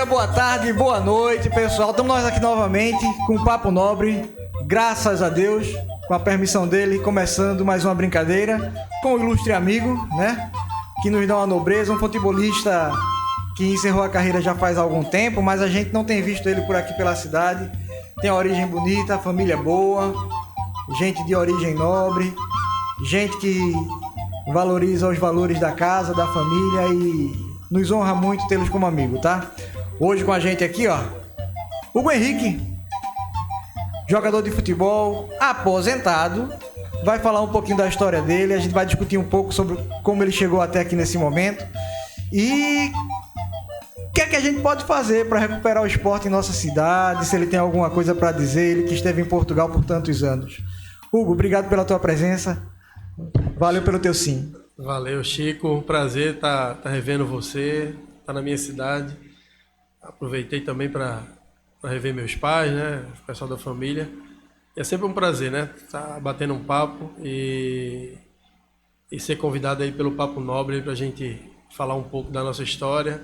dia, boa tarde, boa noite, pessoal. Estamos nós aqui novamente com o Papo Nobre, graças a Deus, com a permissão dele, começando mais uma brincadeira com o ilustre amigo, né? Que nos dá uma nobreza, um futebolista que encerrou a carreira já faz algum tempo, mas a gente não tem visto ele por aqui pela cidade. Tem a origem bonita, família boa, gente de origem nobre, gente que valoriza os valores da casa, da família e nos honra muito tê-los como amigo, tá? Hoje com a gente aqui, ó, Hugo Henrique, jogador de futebol, aposentado, vai falar um pouquinho da história dele, a gente vai discutir um pouco sobre como ele chegou até aqui nesse momento e o que é que a gente pode fazer para recuperar o esporte em nossa cidade, se ele tem alguma coisa para dizer, ele que esteve em Portugal por tantos anos. Hugo, obrigado pela tua presença, valeu pelo teu sim. Valeu, Chico. Um prazer estar revendo você, estar na minha cidade. Aproveitei também para rever meus pais, né? O pessoal da família. E é sempre um prazer, né? Estar batendo um papo e ser convidado aí pelo Papo Nobre para a gente falar um pouco da nossa história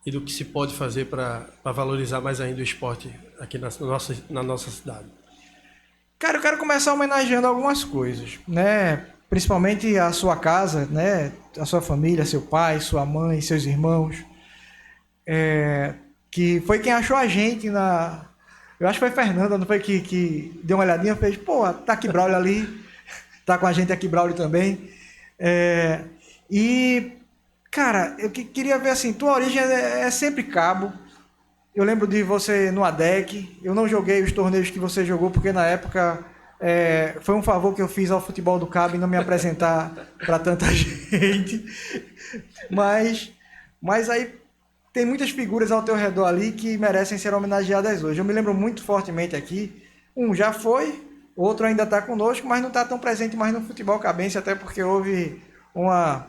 e do que se pode fazer para valorizar mais ainda o esporte aqui na nossa cidade. Cara, eu quero começar homenageando algumas coisas, né? Principalmente a sua casa, né? A sua família, seu pai, sua mãe, seus irmãos, que foi quem achou a gente na... Eu acho que foi Fernanda, não foi que deu uma olhadinha e fez, pô, tá aqui Braulio ali, tá com a gente aqui Braulio também. E, cara, eu queria ver assim, tua origem é sempre Cabo. Eu lembro de você no ADEC, eu não joguei os torneios que você jogou, porque na época... foi um favor que eu fiz ao futebol do Cabo e não me apresentar para tanta gente. Mas aí tem muitas figuras ao teu redor ali que merecem ser homenageadas hoje. Eu me lembro muito fortemente aqui. Um já foi, outro ainda está conosco, mas não está tão presente mais no futebol cabense, até porque houve uma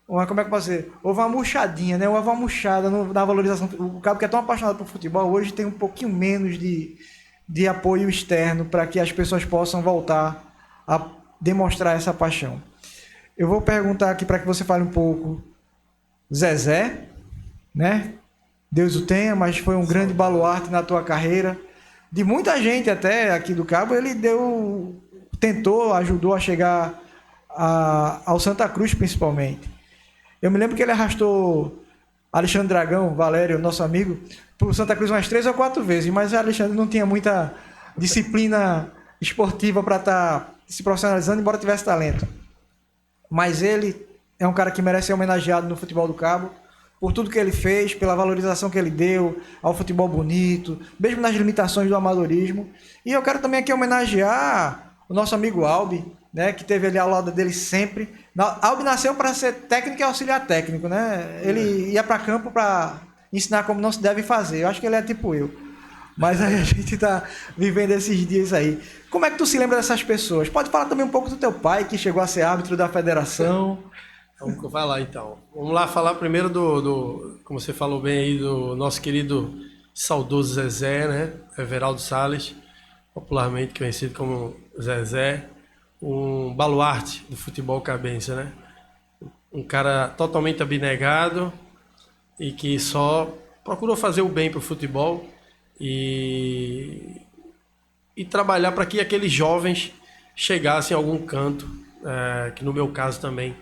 como é que eu posso dizer? Houve uma murchadinha, né? Houve uma murchada na valorização. O Cabo que é tão apaixonado por futebol hoje tem um pouquinho menos de apoio externo para que as pessoas possam voltar a demonstrar essa paixão. Eu vou perguntar aqui para que você fale um pouco. Zezé, né? Deus o tenha, mas foi um grande baluarte na tua carreira. De muita gente até aqui do Cabo, ele tentou, ajudou a chegar ao Santa Cruz principalmente. Eu me lembro que ele arrastou Alexandre Dragão, Valério, nosso amigo, para o Santa Cruz umas 3 ou 4 vezes, mas o Alexandre não tinha muita disciplina esportiva para estar se profissionalizando, embora tivesse talento. Mas ele é um cara que merece ser homenageado no futebol do Cabo, por tudo que ele fez, pela valorização que ele deu ao futebol bonito, mesmo nas limitações do amadorismo. E eu quero também aqui homenagear o nosso amigo Albi, né, que teve ali ao lado dele sempre. Albi nasceu para ser técnico e auxiliar técnico, né? Ele ia para campo para ensinar como não se deve fazer. Eu acho que ele é tipo eu. Mas aí a gente está vivendo esses dias aí. Como é que tu se lembra dessas pessoas? Pode falar também um pouco do teu pai, que chegou a ser árbitro da federação. Vai lá então. Vamos lá falar primeiro como você falou bem aí, do nosso querido saudoso Zezé, né? Everaldo Salles, popularmente conhecido como Zezé. Um baluarte do futebol cabense, né? Um cara totalmente abnegado e que só procurou fazer o bem para o futebol e trabalhar para que aqueles jovens chegassem a algum canto, que no meu caso também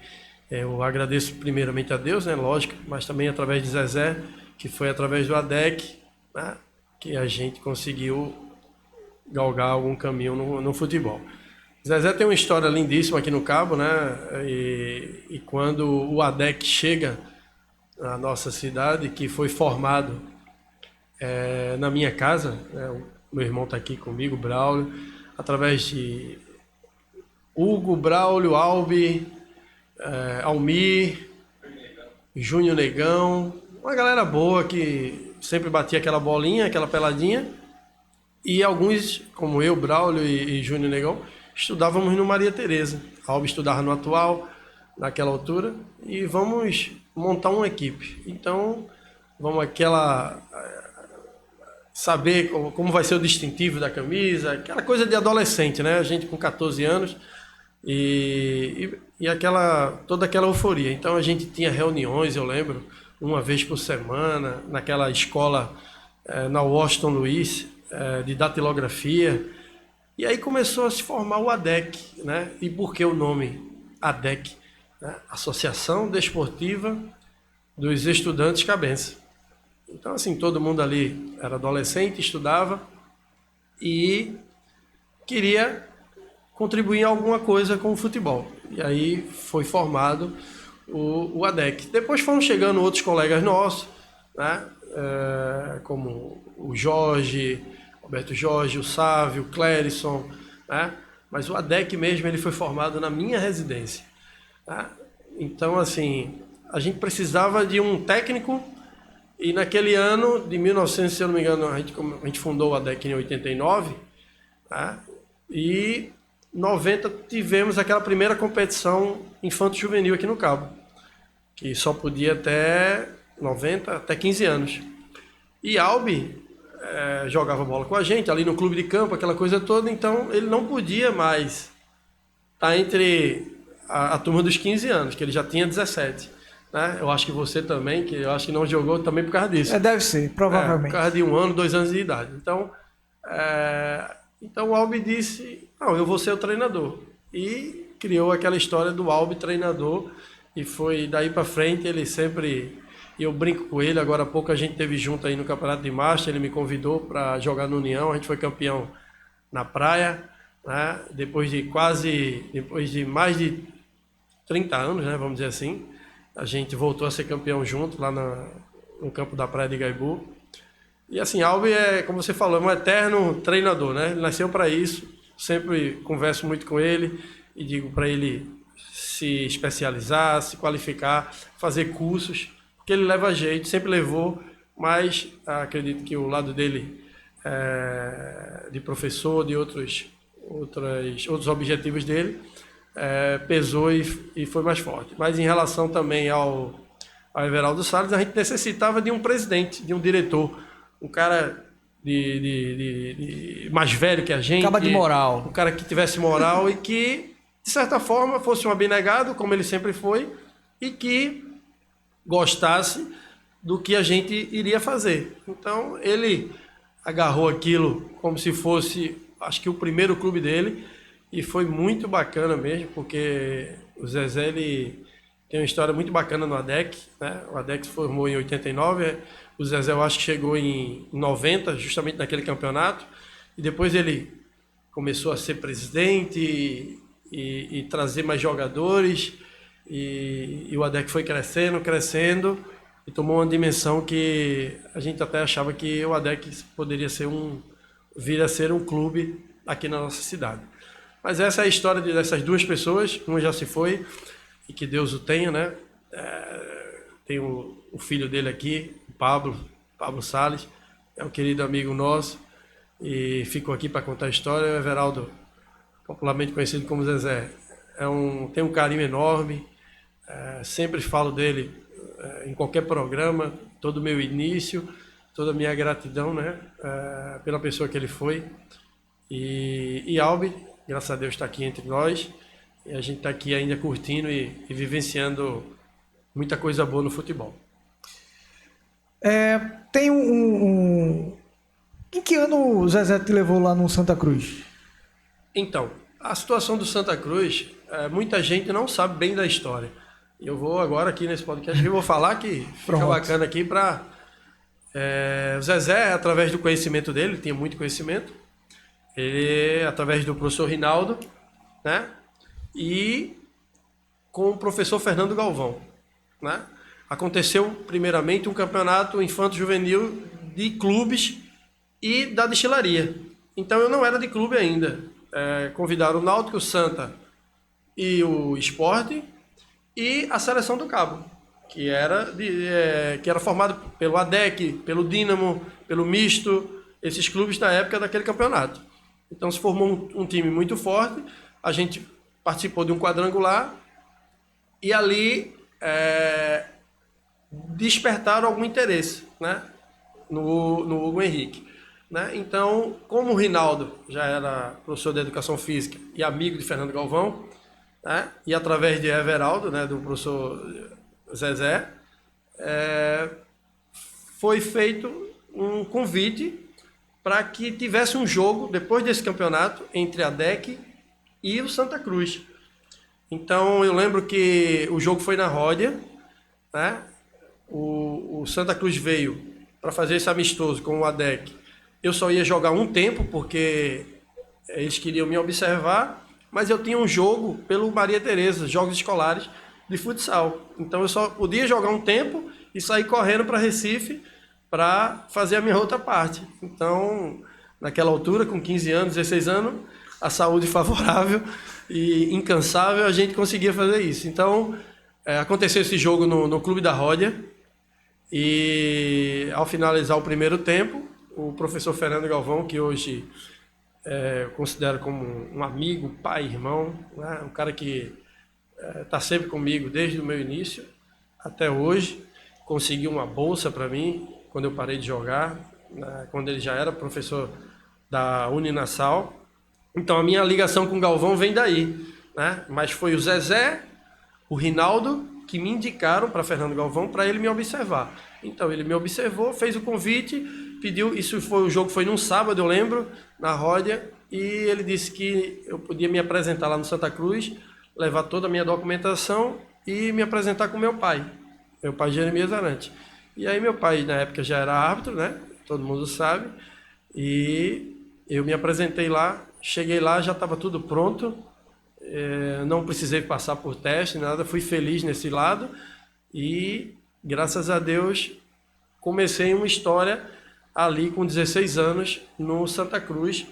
eu agradeço primeiramente a Deus, né? Lógico, mas também através de Zezé, que foi através do ADEC, né? Que a gente conseguiu galgar algum caminho no futebol. Zezé tem uma história lindíssima aqui no Cabo, né? E quando o ADEC chega na nossa cidade, que foi formado na minha casa, né? O meu irmão está aqui comigo, Braulio, através de Hugo, Braulio, Albi, Almir, Júnior Negão, uma galera boa que sempre batia aquela bolinha, aquela peladinha, e alguns, como eu, Braulio e Júnior Negão, estudávamos no Maria Tereza. Albi estudava no Atual, naquela altura, e vamos montar uma equipe. Então, vamos saber como vai ser o distintivo da camisa, aquela coisa de adolescente, né? A gente com 14 anos e toda aquela euforia. Então a gente tinha reuniões, eu lembro, uma vez por semana, naquela escola na Washington Luiz, de datilografia. E aí começou a se formar o ADEC, né? E por que o nome ADEC? Né? Associação Desportiva dos Estudantes Cabenses. Então, assim, todo mundo ali era adolescente, estudava e queria contribuir em alguma coisa com o futebol. E aí foi formado o ADEC. Depois foram chegando outros colegas nossos, né? Como o Jorge, Roberto Jorge, o Sávio, o Clérison, né? Mas o ADEC mesmo ele foi formado na minha residência. Tá? Então, assim, a gente precisava de um técnico e naquele ano de 1900, se eu não me engano, a gente fundou o ADEC em 89, tá? E 90 tivemos aquela primeira competição infanto-juvenil aqui no Cabo, que só podia até 90, até 15 anos. E Albi jogava bola com a gente, ali no clube de campo, aquela coisa toda, então ele não podia mais estar entre a turma dos 15 anos, que ele já tinha 17. Né? Eu acho que você também, que eu acho que não jogou também por causa disso. Deve ser, provavelmente. Por causa de 1 ano, 2 anos de idade. Então o Albi disse, não, eu vou ser o treinador. E criou aquela história do Albi treinador, e foi daí para frente, ele sempre... Eu brinco com ele, agora há pouco a gente teve junto aí no Campeonato de Marcha, ele me convidou para jogar no União, a gente foi campeão na praia, né? Depois de mais de 30 anos, né, vamos dizer assim, a gente voltou a ser campeão junto lá no campo da praia de Igaibu. E assim, Albi como você falou, é um eterno treinador, né? Ele nasceu para isso, sempre converso muito com ele e digo para ele se especializar, se qualificar, fazer cursos, porque ele leva jeito, sempre levou, mas acredito que o lado dele de professor, de outros objetivos dele, pesou e foi mais forte. Mas em relação também ao Everaldo Salles, a gente necessitava de um presidente, de um diretor, um cara mais velho que a gente. Acaba de moral. Um cara que tivesse moral e que, de certa forma, fosse um abnegado, como ele sempre foi, e que gostasse do que a gente iria fazer. Então, ele agarrou aquilo como se fosse, acho que o primeiro clube dele, e foi muito bacana mesmo, porque o Zezé ele tem uma história muito bacana no ADEC, né? O ADEC se formou em 89, o Zezé eu acho que chegou em 90, justamente naquele campeonato, e depois ele começou a ser presidente e trazer mais jogadores, e o ADEC foi crescendo, e tomou uma dimensão que a gente até achava que o ADEC poderia vir a ser um clube aqui na nossa cidade. Mas essa é a história dessas duas pessoas, uma já se foi, e que Deus o tenha, né? Tem o filho dele aqui, o Pablo Salles, é um querido amigo nosso, e ficou aqui para contar a história. O Everaldo, popularmente conhecido como Zezé, tem um carinho enorme, sempre falo dele em qualquer programa, todo o meu início, toda a minha gratidão, né? Pela pessoa que ele foi. E Albi, graças a Deus, está aqui entre nós, e a gente está aqui ainda curtindo e vivenciando muita coisa boa no futebol. Tem Em que ano o Zezé te levou lá no Santa Cruz? Então, a situação do Santa Cruz, muita gente não sabe bem da história. E eu vou agora aqui nesse podcast, eu vou falar que fica bacana aqui para... o Zezé, através do conhecimento dele, ele tinha muito conhecimento, ele, através do professor Rinaldo, né? E com o professor Fernando Galvão, né? Aconteceu, primeiramente, um campeonato infanto-juvenil de clubes e da destilaria. Então, eu não era de clube ainda. Convidaram o Náutico, o Santa e o Sport e a Seleção do Cabo, que era formado pelo ADEC, pelo Dínamo, pelo Misto, esses clubes da época daquele campeonato. Então, se formou um time muito forte, a gente participou de um quadrangular e ali despertaram algum interesse, né, no Hugo Henrique. Né? Então, como o Rinaldo já era professor de Educação Física e amigo de Fernando Galvão, né, e através de Everaldo, né, do professor Zezé, foi feito um convite para que tivesse um jogo, depois desse campeonato, entre a DEC e o Santa Cruz. Então, eu lembro que o jogo foi na Ródia, né? O Santa Cruz veio para fazer esse amistoso com o ADEC. Eu só ia jogar um tempo, porque eles queriam me observar, mas eu tinha um jogo pelo Maria Tereza, jogos escolares de futsal. Então, eu só podia jogar um tempo e sair correndo para Recife para fazer a minha outra parte. Então, naquela altura, com 15 anos, 16 anos, a saúde favorável e incansável, a gente conseguia fazer isso. Então, aconteceu esse jogo no Clube da Ródia, e ao finalizar o primeiro tempo, o professor Fernando Galvão, que hoje eu considero como um amigo, pai, irmão, né? Um cara que está sempre comigo desde o meu início até hoje, conseguiu uma bolsa para mim quando eu parei de jogar, né? Quando ele já era professor da Uninassal. Então a minha ligação com o Galvão vem daí, né? Mas foi o Zezé, o Rinaldo, que me indicaram para Fernando Galvão para ele me observar. Então ele me observou, fez o convite, pediu, o jogo foi num sábado, eu lembro, na Ródia, e ele disse que eu podia me apresentar lá no Santa Cruz, levar toda a minha documentação e me apresentar com meu pai Jeremias Arante. E aí meu pai na época já era árbitro, né? Todo mundo sabe, e eu me apresentei lá, cheguei lá, já estava tudo pronto. Não precisei passar por teste, nada, fui feliz nesse lado e, graças a Deus, comecei uma história ali com 16 anos no Santa Cruz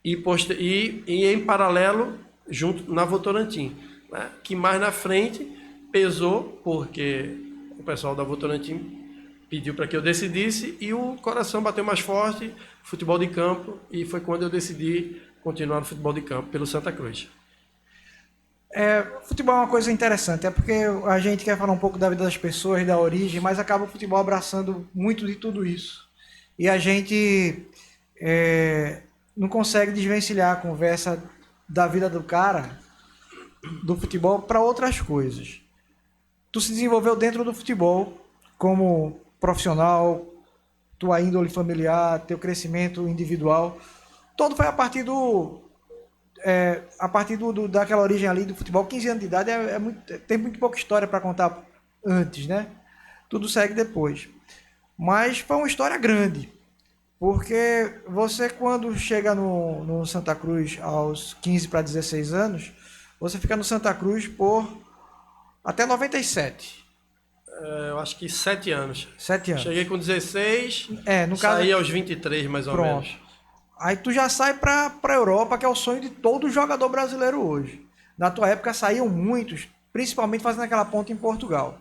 e em paralelo junto na Votorantim, né? Que mais na frente pesou porque o pessoal da Votorantim pediu para que eu decidisse e o coração bateu mais forte, futebol de campo, e foi quando eu decidi continuar no futebol de campo pelo Santa Cruz. Futebol é uma coisa interessante, é porque a gente quer falar um pouco da vida das pessoas, da origem, mas acaba o futebol abraçando muito de tudo isso. E a gente não consegue desvencilhar a conversa da vida do cara, do futebol, para outras coisas. Tu se desenvolveu dentro do futebol como profissional, tua índole familiar, teu crescimento individual, todo foi a partir daquela origem ali do futebol. 15 anos de idade tem muito pouca história para contar antes, né? Tudo segue depois. Mas foi uma história grande, porque você, quando chega no Santa Cruz aos 15 para 16 anos, você fica no Santa Cruz por até 97. Eu acho que 7 anos. 7 anos. Cheguei com 16, saí aos 23 mais ou menos. Aí tu já sai para a Europa, que é o sonho de todo jogador brasileiro hoje. Na tua época saíam muitos, principalmente fazendo aquela ponta em Portugal.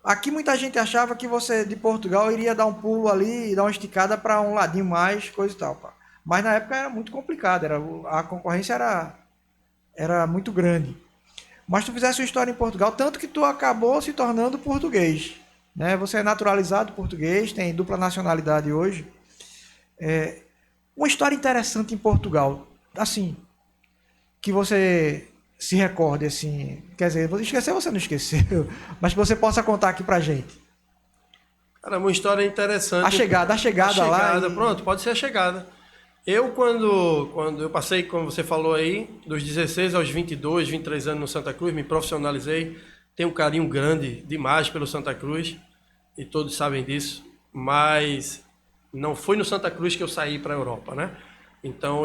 Aqui muita gente achava que você de Portugal iria dar um pulo ali e dar uma esticada para um ladinho mais, coisa e tal. Pá. Mas na época era muito complicado, a concorrência era muito grande. Mas tu fizesse uma história em Portugal, tanto que tu acabou se tornando português. Né? Você é naturalizado português, tem dupla nacionalidade hoje. Uma história interessante em Portugal, assim, que você se recorde, assim, quer dizer, esquecer você não esqueceu, mas que você possa contar aqui pra gente. Cara, uma história interessante. A chegada lá. Pronto, pode ser a chegada. Eu, quando eu passei, como você falou aí, dos 16 aos 22, 23 anos no Santa Cruz, me profissionalizei, tenho um carinho grande demais pelo Santa Cruz, e todos sabem disso, mas não foi no Santa Cruz que eu saí para a Europa, né? Então,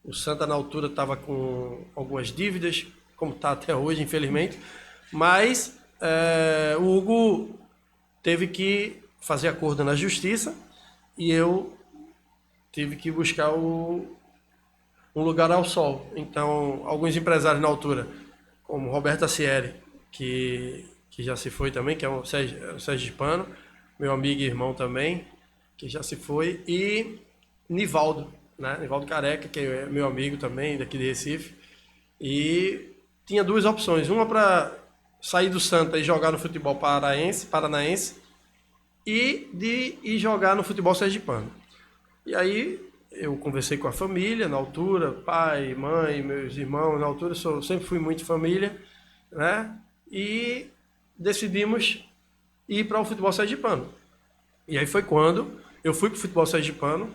o Santa, na altura, estava com algumas dívidas, como está até hoje, infelizmente, mas o Hugo teve que fazer acordo na justiça e eu tive que buscar um lugar ao sol. Então, alguns empresários na altura, como Roberto Acieri, que já se foi também, que é um sergipano, meu amigo e irmão também, que já se foi, e Nivaldo, né? Nivaldo Careca, que é meu amigo também, daqui de Recife. E tinha duas opções, uma para sair do Santa e jogar no futebol paranaense, e de ir jogar no futebol sergipano. E aí eu conversei com a família na altura, pai, mãe, meus irmãos, na altura sempre fui muito família, né? E decidimos ir para o futebol sergipano. E aí foi quando eu fui para o futebol sergipano,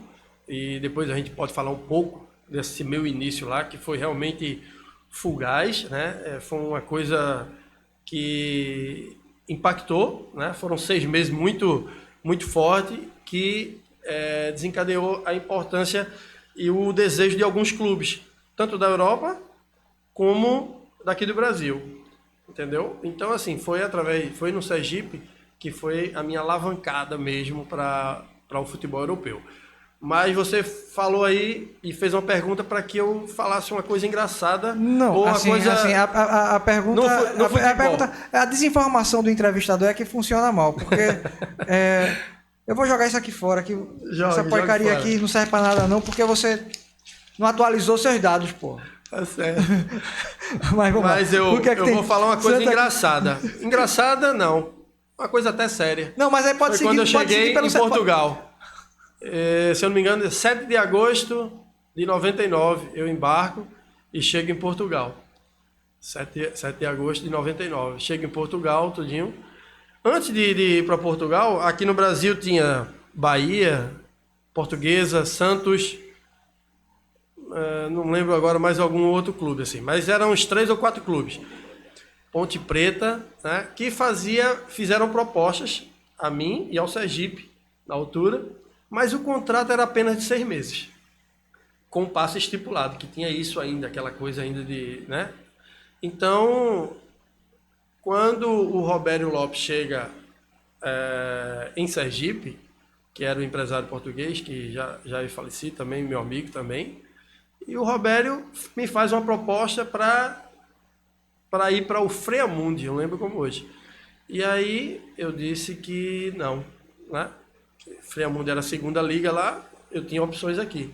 e depois a gente pode falar um pouco desse meu início lá, que foi realmente fugaz, né? Foi uma coisa que impactou, né? Foram 6 meses muito, muito forte, que desencadeou a importância e o desejo de alguns clubes, tanto da Europa como daqui do Brasil, entendeu? Então, assim, foi no Sergipe que foi a minha alavancada mesmo para o futebol europeu. Mas você falou aí e fez uma pergunta para que eu falasse uma coisa engraçada. Não, ou assim, uma coisa... a pergunta, a pergunta, a desinformação do entrevistador é que funciona mal, porque eu vou jogar isso aqui fora, que essa porcaria aqui não serve para nada não, porque você não atualizou seus dados, pô. Tá certo. Mas eu vou falar uma coisa engraçada. Engraçada, não. Uma coisa até séria. Não, mas aí pode seguir. Quando eu cheguei em Portugal. Se eu não me engano, 7 de agosto de 99, eu embarco e chego em Portugal. 7 de agosto de 99. Chego em Portugal, tudinho. Antes de ir para Portugal, aqui no Brasil tinha Bahia, Portuguesa, Santos, não lembro agora mais algum outro clube, assim, mas eram uns 3 ou 4 clubes. Ponte Preta, né, que fizeram propostas a mim e ao Sergipe, na altura, mas o contrato era apenas de 6 meses, com passe estipulado, que tinha isso ainda, aquela coisa ainda de... né? Então, quando o Robério Lopes chega em Sergipe, que era o empresário português, que já é falecido também, meu amigo também, e o Robério me faz uma proposta para ir para o Freamundi, eu lembro como hoje. E aí eu disse que não, né? Freamundi era a segunda liga lá, eu tinha opções aqui.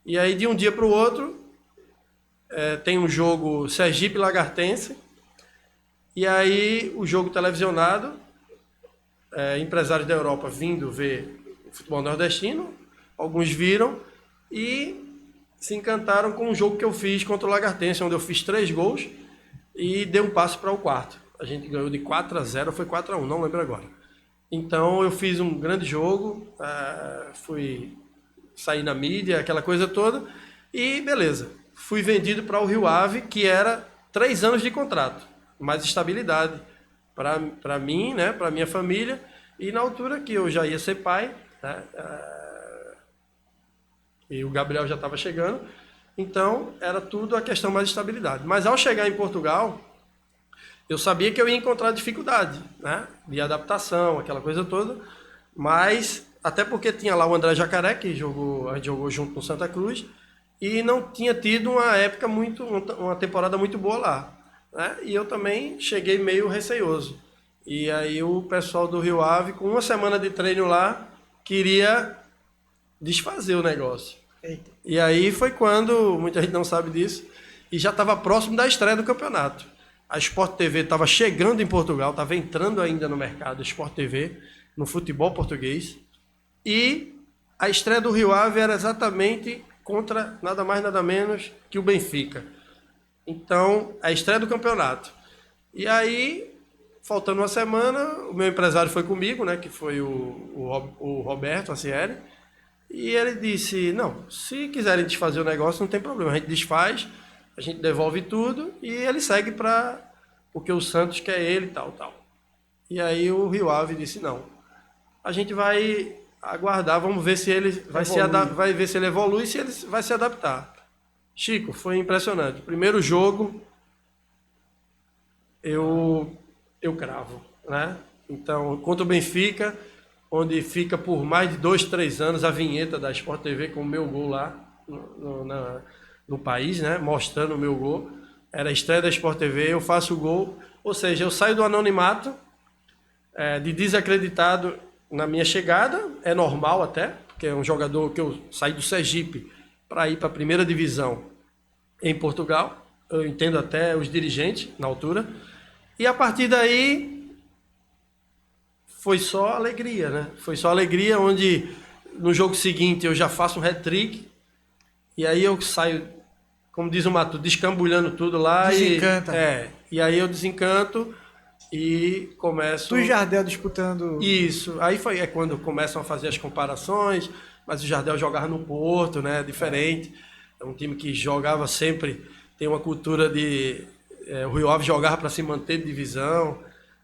E aí de um dia para o outro, tem um jogo Sergipe-Lagartense, e aí o jogo televisionado, empresários da Europa vindo ver o futebol nordestino, alguns viram e se encantaram com o jogo que eu fiz contra o Lagartense, onde eu fiz 3 gols e dei um passe para o quarto. A gente ganhou de 4-0, foi 4-1, não lembro agora. Então eu fiz um grande jogo, saí na mídia, aquela coisa toda, e beleza. Fui vendido para o Rio Ave, que era 3 anos de contrato, mais estabilidade para mim, né, para minha família, e na altura que eu já ia ser pai, né, e o Gabriel já estava chegando, então era tudo a questão mais de estabilidade. Mas ao chegar em Portugal, eu sabia que eu ia encontrar dificuldade, né, de adaptação, aquela coisa toda, mas até porque tinha lá o André Jacaré, que a gente jogou junto com Santa Cruz, e não tinha tido uma temporada muito boa lá, né, e eu também cheguei meio receioso. E aí o pessoal do Rio Ave, com 1 semana de treino lá, queria desfazer o negócio. Eita. E aí foi quando, muita gente não sabe disso, e já estava próximo da estreia do campeonato. A Sport TV estava chegando em Portugal, estava entrando ainda no mercado, a Sport TV, no futebol português, e a estreia do Rio Ave era exatamente contra nada mais nada menos que o Benfica. Então, a estreia do campeonato. E aí, faltando 1 semana, o meu empresário foi comigo, né, que foi o Roberto Acieri, e ele disse, não, se quiserem desfazer o negócio, não tem problema, a gente desfaz, a gente devolve tudo e ele segue porque o Santos quer ele e tal. E aí o Rio Ave disse, não, a gente vai aguardar, vamos ver se ele vai ver se ele evolui e se ele vai se adaptar. Chico, foi impressionante. Primeiro jogo, eu cravo, né? Então, contra o Benfica, onde fica por mais de 2, 3 anos a vinheta da Sport TV com o meu gol lá no país, né? Mostrando o meu gol. Era a estreia da Sport TV, eu faço o gol. Ou seja, eu saio do anonimato, de desacreditado na minha chegada, é normal até, porque é um jogador que eu saí do Sergipe para ir para a primeira divisão em Portugal. Eu entendo até os dirigentes na altura. E a partir daí foi só alegria, né? Foi só alegria, onde no jogo seguinte eu já faço um hat-trick e aí eu saio, como diz o Mato, descambulhando tudo lá. Desencanta. E aí eu desencanto e começo... Tu e Jardel disputando... Isso, aí é quando começam a fazer as comparações, mas o Jardel jogava no Porto, né, diferente, é um time que jogava sempre, tem uma cultura de... o Rio Ave jogava para se manter de divisão,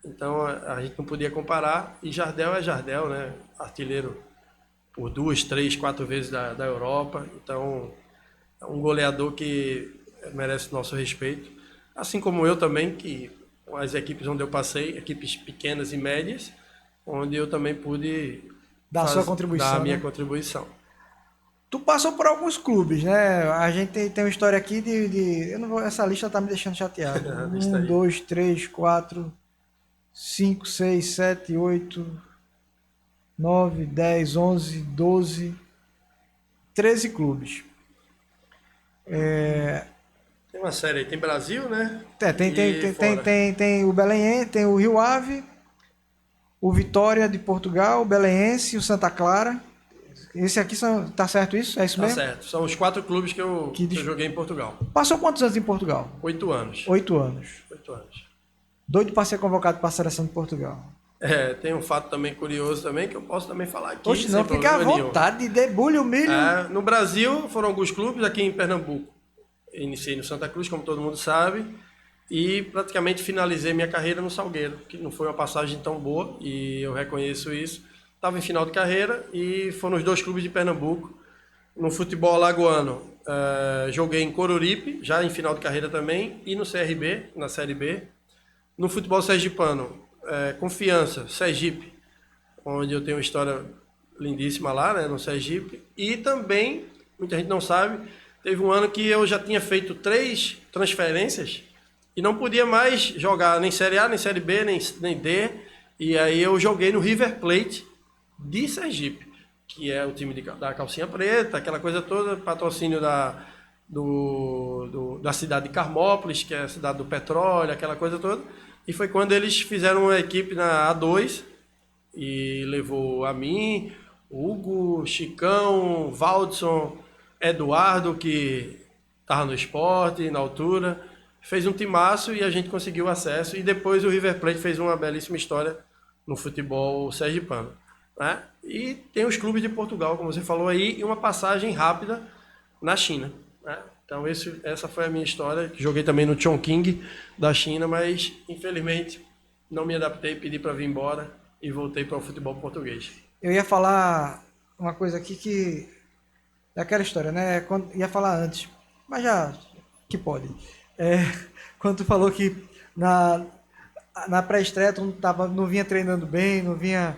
então a gente não podia comparar, e Jardel é Jardel, né, artilheiro por 2, 3, 4 vezes da Europa, então é um goleador que merece nosso respeito, assim como eu também, que as equipes onde eu passei, equipes pequenas e médias, onde eu também pude dar sua contribuição, dar a minha né? Contribuição. Tu passou por alguns clubes, né? A gente tem uma história aqui eu não vou, essa lista tá me deixando chateado. Lista 1, aí. 2, 3, 4, 5, 6, 7, 8, 9, 10, 11, 12, 13 clubes. Tem uma série aí, tem Brasil, né? Tem o Belenense, tem o Rio Ave, o Vitória de Portugal, o Belenense, o Santa Clara. Esse aqui tá certo isso? É isso Tá mesmo? certo. São os 4 clubes que eu joguei em Portugal. Passou quantos anos em Portugal? 8 anos. 8 anos. 8 anos. Doido para ser convocado para a seleção de Portugal. Tem um fato também curioso também que eu posso também falar aqui. Oxe, não, fica à vontade, debulhe o milho. No Brasil foram alguns clubes, aqui em Pernambuco. Iniciei no Santa Cruz, como todo mundo sabe, e praticamente finalizei minha carreira no Salgueiro, que não foi uma passagem tão boa, e eu reconheço isso. Estava em final de carreira e foram os 2 clubes de Pernambuco. No futebol alagoano, joguei em Coruripe, já em final de carreira também, e no CRB, na Série B. No futebol sergipano, Confiança, Sergipe, onde eu tenho uma história lindíssima lá, né, no Sergipe. E também, muita gente não sabe, teve um ano que eu já tinha feito 3 transferências e não podia mais jogar nem Série A, nem Série B, nem D. E aí eu joguei no River Plate de Sergipe, que é o time da calcinha preta, aquela coisa toda, patrocínio da cidade de Carmópolis, que é a cidade do petróleo, aquela coisa toda. E foi quando eles fizeram uma equipe na A2 e levou a mim, Hugo, Chicão, Valdson, Eduardo, que estava no Sport, na altura, fez um timaço e a gente conseguiu acesso. E depois o River Plate fez uma belíssima história no futebol sergipano, né? E tem os clubes de Portugal, como você falou aí, e uma passagem rápida na China, né? Então essa foi a minha história. Joguei também no Chongqing da China, mas infelizmente não me adaptei, pedi para vir embora e voltei para o futebol português. Eu ia falar uma coisa aqui que é aquela história, né? Ia falar antes, mas já que pode. Quando tu falou que na pré-estreia tu não vinha treinando bem, não vinha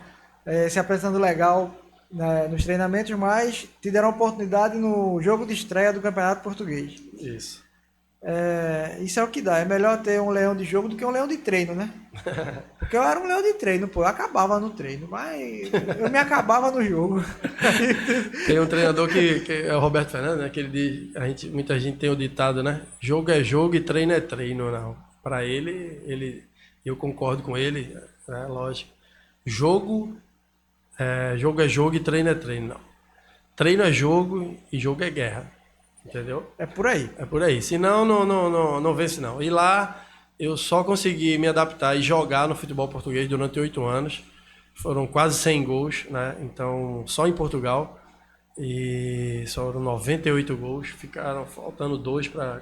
se apresentando legal, né, nos treinamentos, mas te deram a oportunidade no jogo de estreia do Campeonato Português. Isso. Isso é o que dá. É melhor ter um leão de jogo do que um leão de treino, né? Porque eu era um leão de treino, pô. Eu acabava no treino, mas eu me acabava no jogo. Tem um treinador que é o Roberto Fernandes, né? Que ele diz, muita gente tem o ditado, né? Jogo é jogo e treino é treino, não. Para ele, eu concordo com ele, né? Lógico. Jogo é jogo e treino é treino, não. Treino é jogo e jogo é guerra. Entendeu? É por aí. É por aí. Senão, não vence, não. E lá, eu só consegui me adaptar e jogar no futebol português durante 8 anos. Foram quase 100 gols, né? Então, só em Portugal. E foram 98 gols. Ficaram faltando 2 para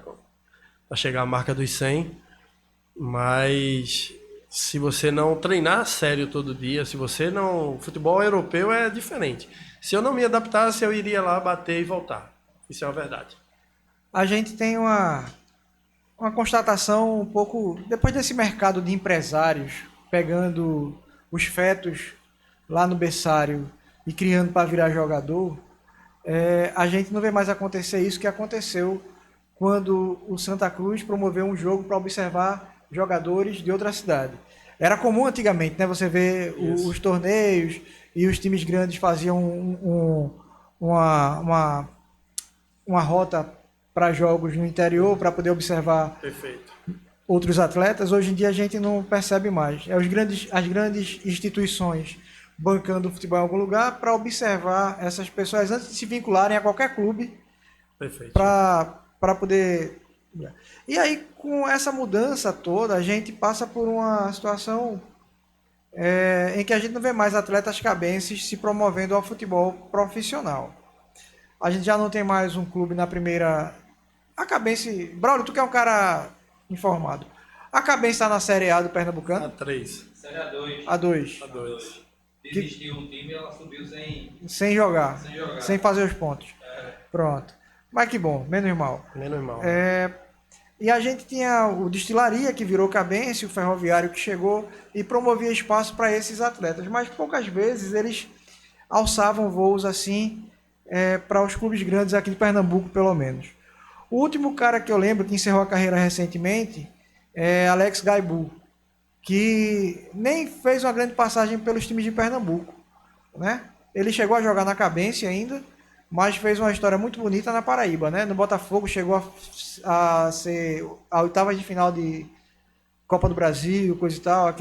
chegar à marca dos 100. Mas se você não treinar sério todo dia, se você não... Futebol europeu é diferente. Se eu não me adaptasse, eu iria lá bater e voltar. Isso é uma verdade. A gente tem uma constatação um pouco... Depois desse mercado de empresários pegando os fetos lá no berçário e criando para virar jogador, a gente não vê mais acontecer isso que aconteceu quando o Santa Cruz promoveu um jogo para observar jogadores de outra cidade. Era comum antigamente, né? Você vê os torneios e os times grandes faziam uma rota para jogos no interior para poder observar outros atletas. Hoje em dia a gente não percebe mais. As grandes instituições bancando o futebol em algum lugar para observar essas pessoas antes de se vincularem a qualquer clube para poder E aí, com essa mudança toda, a gente passa por uma situação em que a gente não vê mais atletas cabenses se promovendo ao futebol profissional. A gente já não tem mais um clube na primeira. A Cabense. Braulio, tu que é um cara informado. A Cabense está na Série A do Pernambucano? A3. Série A2. A2. A2. Desistiu um time e ela subiu sem Jogar. Sem jogar. Sem fazer os pontos. Pronto. Mas que bom, menos mal. Menos mal. E a gente tinha o Destilaria, que virou Cabense, o Ferroviário que chegou e promovia espaço para esses atletas. Mas poucas vezes eles alçavam voos assim para os clubes grandes aqui de Pernambuco, pelo menos. O último cara que eu lembro que encerrou a carreira recentemente é Alex Gaibu, que nem fez uma grande passagem pelos times de Pernambuco, né? Ele chegou a jogar na Cabense ainda, mas fez uma história muito bonita na Paraíba, né? No Botafogo chegou a ser a oitava de final de Copa do Brasil, coisa e tal.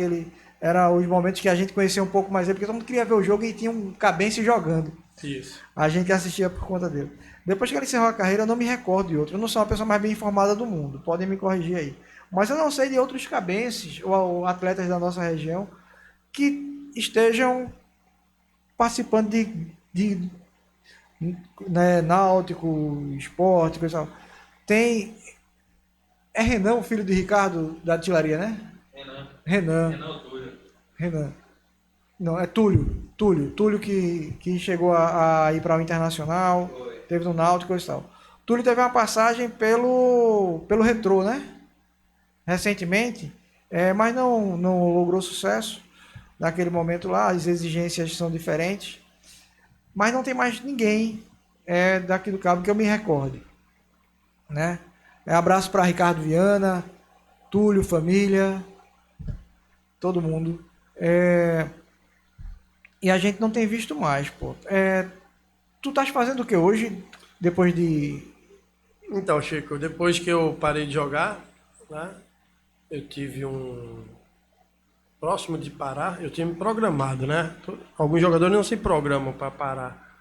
Era os momentos que a gente conhecia um pouco mais ele, porque todo mundo queria ver o jogo e tinha um Cabense jogando. Isso. A gente assistia por conta dele. Depois que ele encerrou a carreira, eu não me recordo de outro. Eu não sou a pessoa mais bem informada do mundo. Podem me corrigir aí. Mas eu não sei de outros cabenses ou atletas da nossa região que estejam participando de Náutico, esporte, coisa tal. Tem. É Renan, o filho de Ricardo da Artilharia, né? Renan. Renan. Não, é Túlio. Túlio que chegou a ir para o Internacional, teve no Náutico e tal. Túlio teve uma passagem pelo Retrô, né? Recentemente, mas não logrou sucesso naquele momento lá, as exigências são diferentes. Mas não tem mais ninguém daqui do Cabo que eu me recorde, né? Abraço para Ricardo Viana, Túlio, família, todo mundo. E a gente não tem visto mais, pô. Tu estás fazendo o que hoje, depois de... Então, Chico, depois que eu parei de jogar, né, eu tive próximo de parar, eu tinha me programado, né? Alguns jogadores não se programam para parar.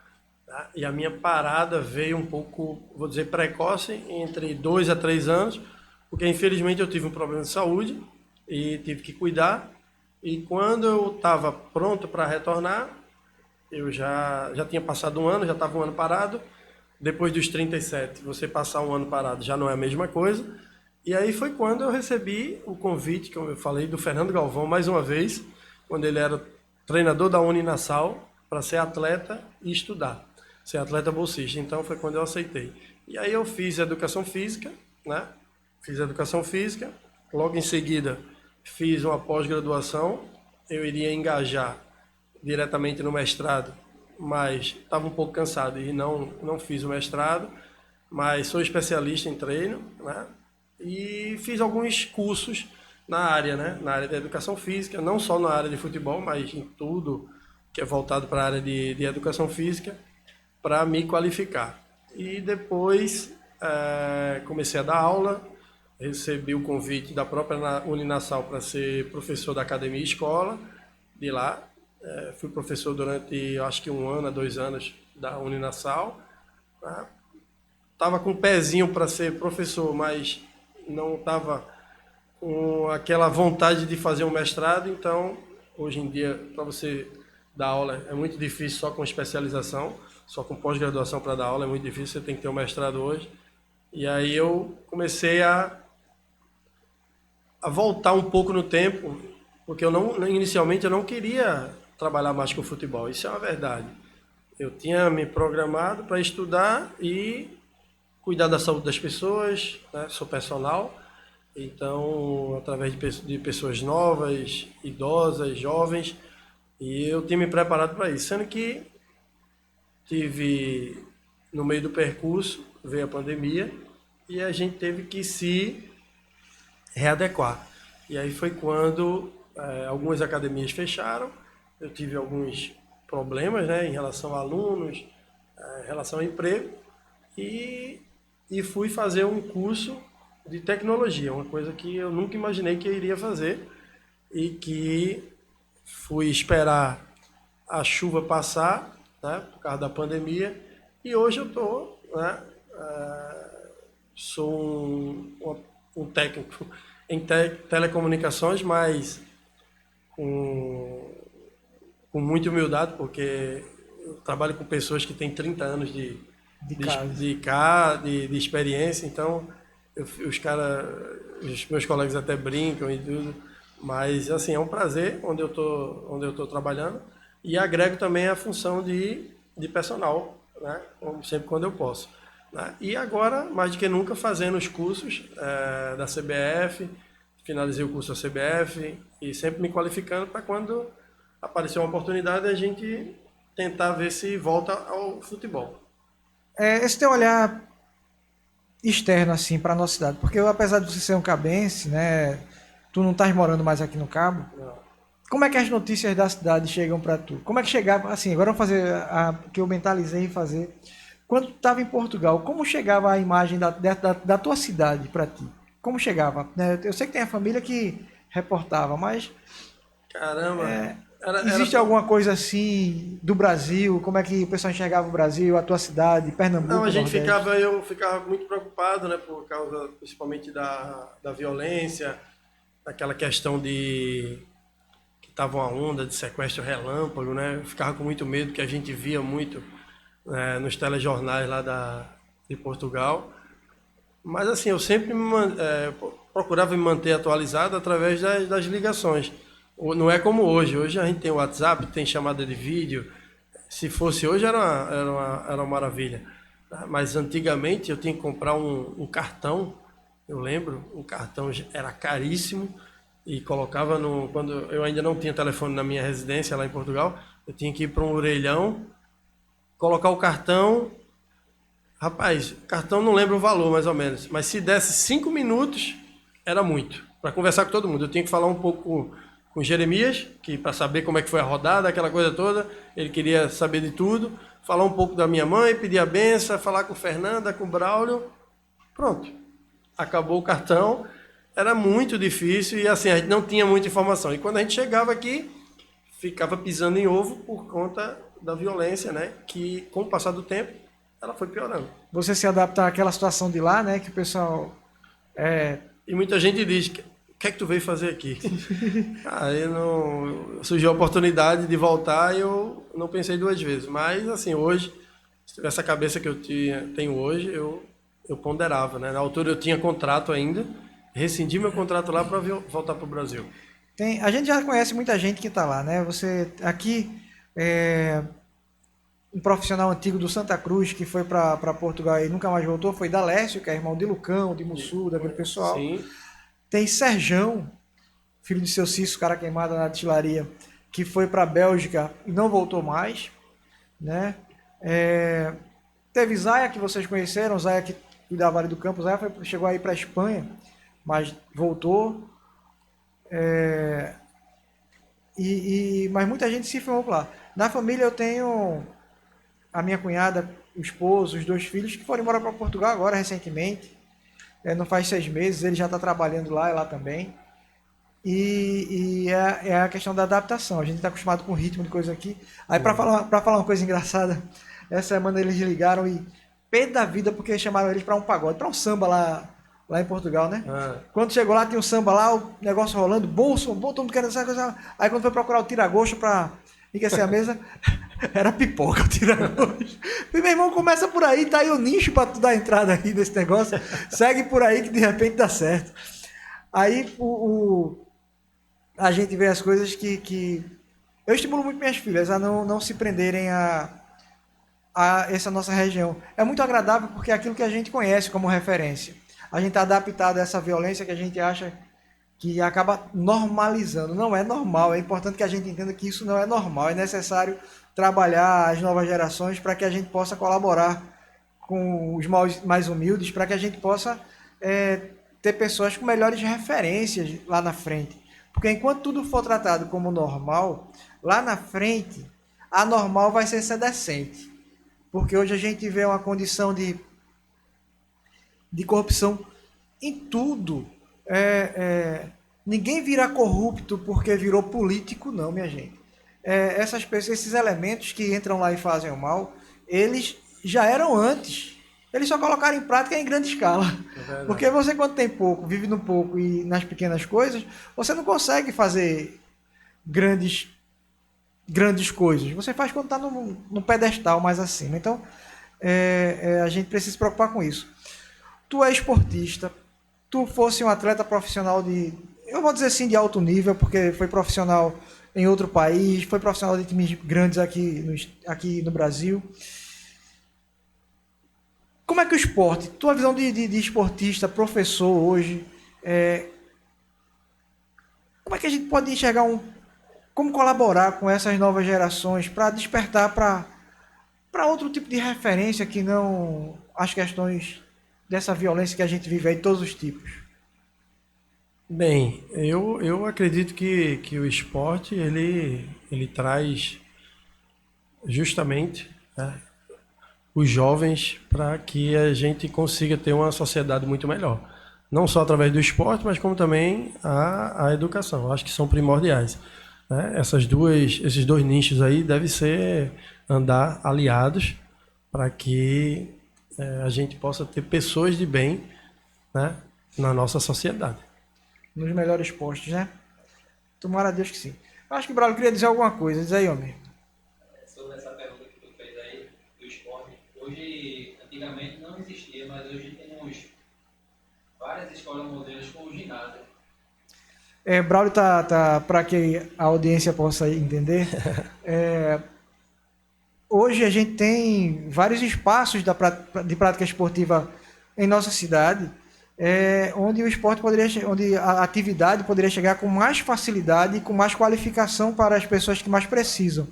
Tá? E a minha parada veio um pouco, vou dizer, precoce, entre 2 a 3 anos, porque infelizmente eu tive um problema de saúde e tive que cuidar. E quando eu estava pronto para retornar, eu já tinha passado um ano, já estava um ano parado. Depois dos 37, você passar um ano parado já não é a mesma coisa. E aí foi quando eu recebi o convite, como eu falei, do Fernando Galvão, mais uma vez, quando ele era treinador da Uninasal, para ser atleta e estudar, ser atleta bolsista. Então foi quando eu aceitei. E aí eu fiz educação física, né? Fiz educação física, logo em seguida fiz uma pós-graduação, eu iria engajar diretamente no mestrado, mas estava um pouco cansado e não fiz o mestrado, mas sou especialista em treino, né? E fiz alguns cursos na área, né? Na área da educação física, não só na área de futebol, mas em tudo que é voltado para a área de educação física, para me qualificar. E depois comecei a dar aula, recebi o convite da própria Uninasal para ser professor da academia e escola de lá. Fui professor durante, acho que 1 ano a 2 anos da Uninasal. Estava com um pezinho para ser professor, mas não estava com aquela vontade de fazer um mestrado. Então, hoje em dia, para você dar aula é muito difícil só com especialização, só com pós-graduação para dar aula é muito difícil, você tem que ter um mestrado hoje. E aí eu comecei a voltar um pouco no tempo, porque inicialmente eu não queria trabalhar mais com futebol, isso é uma verdade. Eu tinha me programado para estudar e cuidar da saúde das pessoas, né? Sou personal, então através de pessoas novas, idosas, jovens, e eu tinha me preparado para isso, sendo que tive, no meio do percurso, veio a pandemia e a gente teve que se readequar. E aí foi quando algumas academias fecharam, eu tive alguns problemas, né, em relação a alunos, em relação ao emprego, e fui fazer um curso de tecnologia, uma coisa que eu nunca imaginei que eu iria fazer, e que fui esperar a chuva passar, né, por causa da pandemia, e hoje eu estou, né, sou um técnico em telecomunicações, mas com muita humildade, porque eu trabalho com pessoas que têm 30 anos de experiência, então os meus colegas até brincam e tudo, mas assim, é um prazer onde eu tô trabalhando, e agrego também a função de personal, né? Sempre quando eu posso, né? E agora, mais do que nunca, fazendo os cursos da CBF, finalizei o curso da CBF e sempre me qualificando para quando aparecer uma oportunidade a gente tentar ver se volta ao futebol. Esse teu olhar externo, assim, para nossa cidade, porque apesar de você ser um cabense, né, tu não estás morando mais aqui no Cabo, Não. como é que as notícias da cidade chegam para tu? Como é que chegava, assim, agora vamos fazer a que eu mentalizei em fazer. Quando tu estava em Portugal, como chegava a imagem da tua cidade para ti? Como chegava? Né? Eu sei que tem a família que reportava, mas Caramba, existe alguma coisa assim do Brasil? Como é que o pessoal enxergava o Brasil, a tua cidade, Pernambuco, Não, Nordeste? eu ficava muito preocupado, né, por causa principalmente da violência, daquela questão de que estava uma onda de sequestro relâmpago, né? Eu ficava com muito medo, que a gente via muito nos telejornais lá de Portugal. Mas assim, eu sempre procurava me manter atualizado através das ligações. Não é como hoje. Hoje a gente tem o WhatsApp, tem chamada de vídeo. Se fosse hoje era uma maravilha. Mas antigamente eu tinha que comprar um cartão. Eu lembro, um cartão era caríssimo e colocava quando eu ainda não tinha telefone na minha residência lá em Portugal, eu tinha que ir para um orelhão, colocar o cartão. Rapaz, cartão não lembro o valor mais ou menos, mas se desse 5 minutos era muito para conversar com todo mundo. Eu tinha que falar um pouco com o Jeremias, que para saber como é que foi a rodada, aquela coisa toda, ele queria saber de tudo, falar um pouco da minha mãe, pedir a benção, falar com Fernanda, com Braulio, pronto. Acabou o cartão, era muito difícil e assim, a gente não tinha muita informação. E quando a gente chegava aqui, ficava pisando em ovo por conta da violência, né? Que com o passar do tempo, ela foi piorando. Você se adapta àquela situação de lá, né? Que o pessoal... E muita gente diz, o que é que tu veio fazer aqui? Aí surgiu a oportunidade de voltar e eu não pensei duas vezes. Mas assim, hoje, essa cabeça que eu tenho hoje, eu ponderava, né? Na altura eu tinha contrato ainda, rescindi meu contrato lá para voltar para o Brasil. A gente já conhece muita gente que está lá, né? Você aqui, um profissional antigo do Santa Cruz que foi para Portugal e nunca mais voltou, foi Dalécio, que é irmão de Lucão, de Mussu, daquele pessoal. Sim. Tem Serjão, filho de seu Cício, cara queimado na artilharia, que foi para a Bélgica e não voltou mais, né? Teve Zaya, que vocês conheceram, Zaya que cuidava ali do campo, Zaya chegou aí para a Espanha, mas voltou. Mas muita gente se formou lá. Na família eu tenho a minha cunhada, o esposo, os 2 filhos que foram embora para Portugal agora recentemente. Não faz 6 meses, ele já está trabalhando lá e lá também. E é a questão da adaptação. A gente está acostumado com o ritmo de coisa aqui. Aí para falar uma coisa engraçada, essa semana eles ligaram e pé da vida porque chamaram eles para um pagode, para um samba lá em Portugal, né? Quando chegou lá, tinha um samba lá, o negócio rolando, bolso, todo mundo querendo essa coisa. Aí quando foi procurar o tira-gosto para enriquecer a mesa, era pipoca o tira-gosto. E meu irmão, começa por aí, tá aí o nicho para tu dar entrada aí nesse negócio, segue por aí que de repente dá certo. Aí a gente vê as coisas que... Eu estimulo muito minhas filhas a não se prenderem a essa nossa região. É muito agradável porque é aquilo que a gente conhece como referência. A gente está adaptado a essa violência que a gente acha que acaba normalizando. Não é normal, é importante que a gente entenda que isso não é normal. É necessário trabalhar as novas gerações para que a gente possa colaborar com os mais humildes, para que a gente possa ter pessoas com melhores referências lá na frente. Porque enquanto tudo for tratado como normal, lá na frente, a normal vai ser sedecente. Porque hoje a gente vê uma condição de corrupção em tudo. Ninguém vira corrupto porque virou político, não, minha gente. Essas pessoas, esses elementos que entram lá e fazem o mal, eles já eram antes. eles só colocaram em prática em grande escala. verdade. Porque você, quando tem pouco, vive no pouco e nas pequenas coisas, você não consegue fazer grandes coisas. Você faz quando está no pedestal mais acima. Então, a gente precisa se preocupar com isso. Tu é esportista, tu fosse um atleta profissional eu vou dizer assim, de alto nível, porque foi profissional em outro país, foi profissional de times grandes aqui no Brasil. Como é que o esporte, tua visão de esportista, professor hoje, como é que a gente pode enxergar como colaborar com essas novas gerações para despertar para outro tipo de referência que não as questões dessa violência que a gente vive aí, de todos os tipos? Bem, eu acredito que o esporte ele traz justamente, né, os jovens para que a gente consiga ter uma sociedade muito melhor. Não só através do esporte, mas como também a educação. Eu acho que são primordiais, né? Esses dois nichos aí devem andar aliados para que a gente possa ter pessoas de bem, né, na nossa sociedade. Nos melhores postos, né? Tomara a Deus que sim. Eu acho que o Braulio queria dizer alguma coisa. Diz aí, homem. Sobre essa pergunta que tu fez aí do esporte, hoje, antigamente não existia, mas hoje temos várias escolas modelos com ginásio. Braulio para que a audiência possa entender, hoje a gente tem vários espaços de prática esportiva em nossa cidade, onde o esporte onde a atividade poderia chegar com mais facilidade e com mais qualificação para as pessoas que mais precisam.